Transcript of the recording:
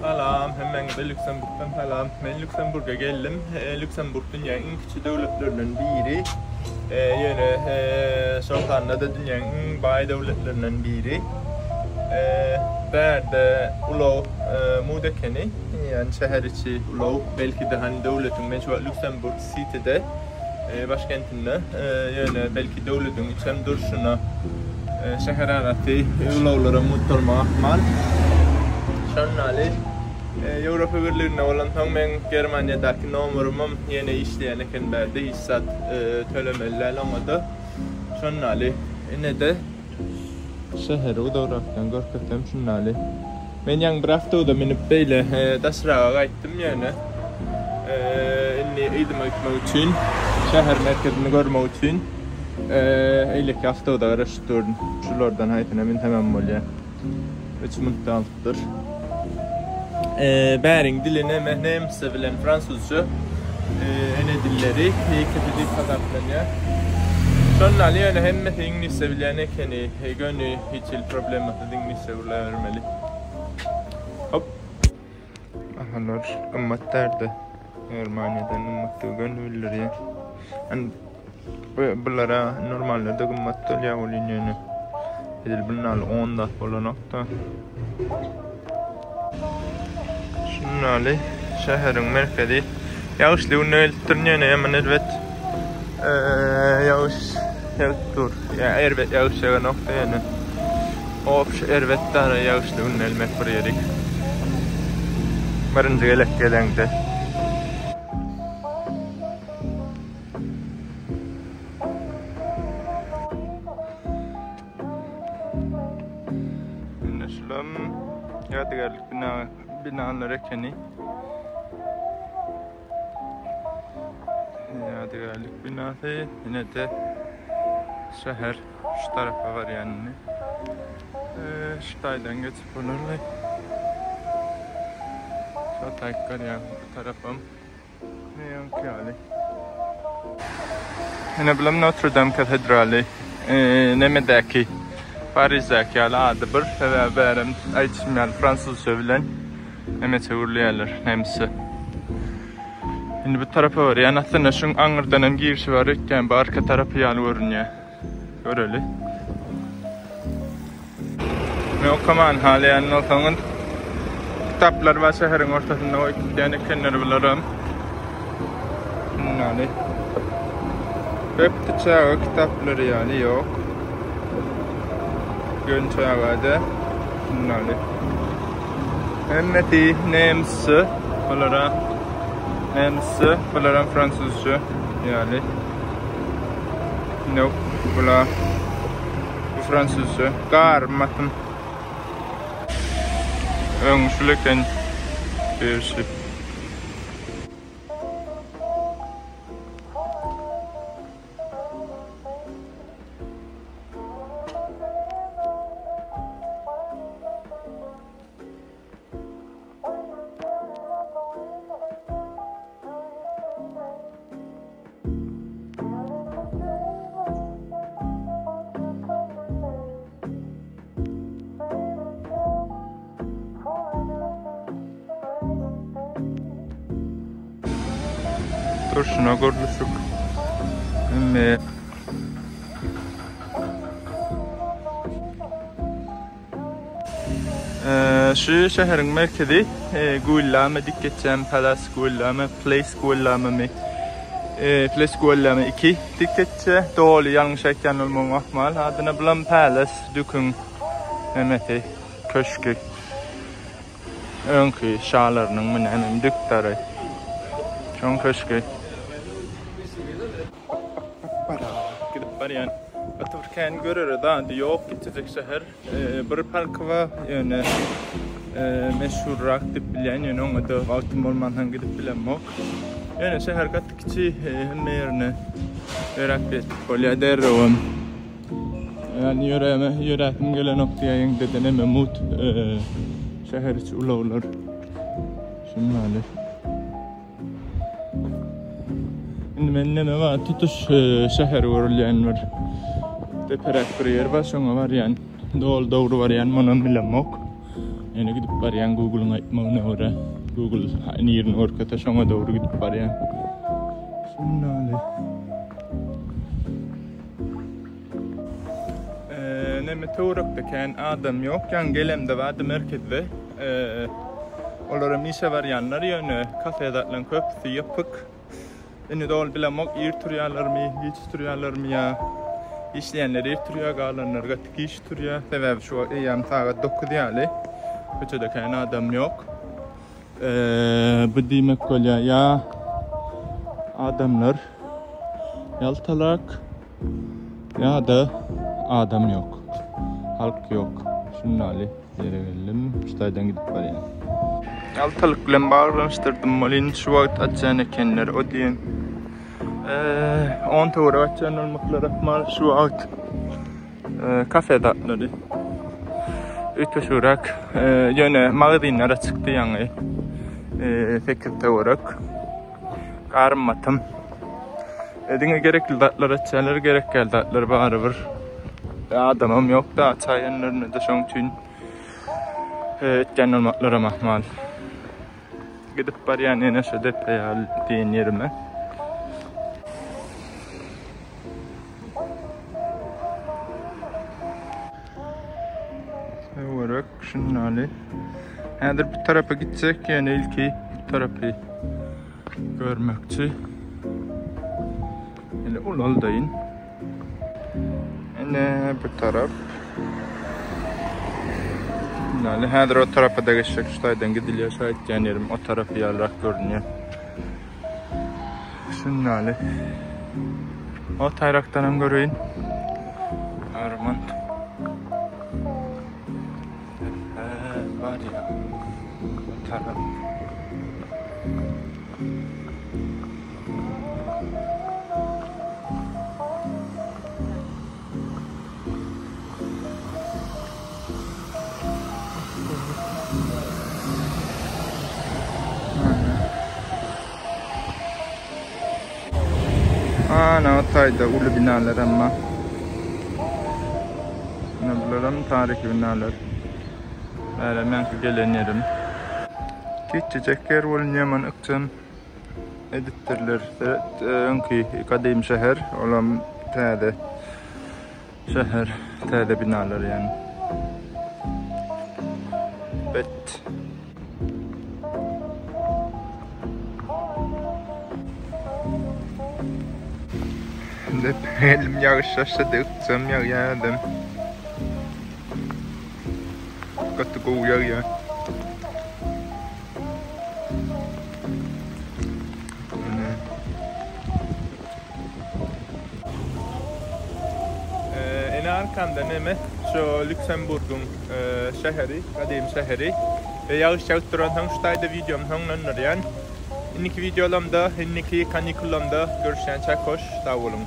Salam, hemen de Lüksemburg'dan salam. Ben Lüksemburg'a geldim. Lüksemburg dünyanın en küçük devletlerinden biri. Yine Şokan'da da dünyanın en bay devletlerinden biri. Berde ulav Mudekeni, yani şehir içi ulav, belki de hani devletin ben şu an Lüksemburg City'de başkentinde yine belki devletin içem duruşuna şehir arası ulavlara muhtarma ahmal. Şanlı Avrupa Birliği'ne olan ben Germanya'daki numurumum yine işleyenken berde hissat tölemeliler ama da şanlı yine de şehir uğraktan korkutam şanlı. Ben yang bir hafta da minip böyle Dasrağa gittim yani. İnni eğitime gitmek için, şehir merkezini görmek için eylek hafta da araştırdım. Şulardan hayatına min tamam oluyor. 3 mutludur. Bäring dilini nemse bilen Fransuzca ene dilleri ketidi kazanmaya. Şonlar yani hem İngilizce bilen ekeni gönü hiç problem yok İngilizce öğrenmeli. Hop. Ahalar ummatlarda Almanya'dan ummatı gönüllüler ya. Yani bunlara normalde ummatı ya olunca edil bunlar 10 da bolanakta. Şunali şehrin merkezi yağışlı uneltirne ne hemen elbet yağış yağdır ya elbet yağış yağan nokta yani opş elbet daha yağışlı unelmek bir yerik barınca gelek gelende Neslam yadigarlık binaları keni yadigarlık binası yine de şehir şu tarafa var yani Ştay'dan geçip olurlar şu takkar ya bu tarafım ne yok yani yine bilmem Notre Dame Katedrali Nemedeki Paris'deki adı bir ve benim ayçimler Fransızca bilen Mehmet uğurlayarlar nemsi. Şimdi bu tarafa var yani aslında şun Angır'dan hem girişi var iken bu arka tarafı yani görünüyor. Göreli. Ve o kaman hali yani o zaman kitaplar var şehrin ortasında o yani kendileri bilirim. Yani hep çağı kitapları yani yok. Gün çağı da yani. Hemmeti nemsi olarak nemsi olarak Fransızca yani no bula bu Fransızca kar matım öngçülükten bir şey Şuna görülüşük. Şu şehrin merkezi Gullame dikkatçem Palace Gullame Place Gullame mi Place Gullame 2 dikkatçe doğru yanlış ekran olmam ahmal adına bilen Palace dükün Mehmet'i köşkü önkü şalarının münemim düktarı çok köşkü yani Atatürk'ün görürü daha yok gidecek şehir bir park var yani meşhur rakip bilen yani onu da Altınolman'dan gidip bilen yok yani şehir kattıkçı hem yerine rakip oluyor derim yani yüreğim gelen noktaya yang dedene Memut şehir içi ulavlar şimdi men neme var tutuş şehir uğurlayan var. Teperak bir yer var, sonra var yani doğru var yani bana bilemok. Yani gidip barayan Google'un aytmağına göre. Google aynı yerin orkata şona doğru gidip barayan. Şunları. Neme Tuğruk'taken adam yok. Yan gelemde vardı merkezde. Olara mişe var yanları yönü. Kafedatlan köpüsü yapık. Eni dol bilemek ir turyalar mı, hiç turyalar mı ya? İşleyenler ir turya galanlar gatik iş turya. Sebep şu eyyam saat 9 yali. Kötüdeken adam yok. Bu demek kolya ya adamlar yaltalak ya da adam yok. Halk yok. Şunları yere geldim. İşlerden gidip var yani. Yaltalık bilen bağlanıştırdım. Malin şu vakit açacağını ekenler o diyen. 10 tuğra açacağını olmakla mal şu vakit kafe datları. Ütüşürak yöne mağdinlere çıktı yani. 8 tuğrak. Karmatım. Dine gerekli datlar açacağlar, gerek gel datlar bağırı var. Adamım yok da açayanlarını da şun tün etken olmaklara mahmal. Gidip var yani neşe depeyal deyin yerime. Olarak şunları. Eğer bir tarafa gitsek yani ilki bu tarafı görmekçi. Yani ulaldayın. Ne bu taraf. Yani her o tarafa da geçecek şuradan gidiliyor şahit yerim o tarafı yarrak görünüyor. Şunları. O tayraktan göreyim. Arman. Var ya. O taraf. Ana otayda ulu binalar ama. Ne bulalım tarihi binalar. Böyle ben gelen yerim. Geçecekler olun yaman akşam edittirler. Önkü kadim şehir olan tade şehir tade binalar yani. Bet. Elim yağış başladı, akşam yağdım. Katı kovu yağ. En arkamda neme şu Lüksemburg'un şehri, kadim şehri. Ve yağış yağıştıran hangi videom hangi İnniki videolarımda, inniki kanikullarımda görüşen çok hoş, sağ olun.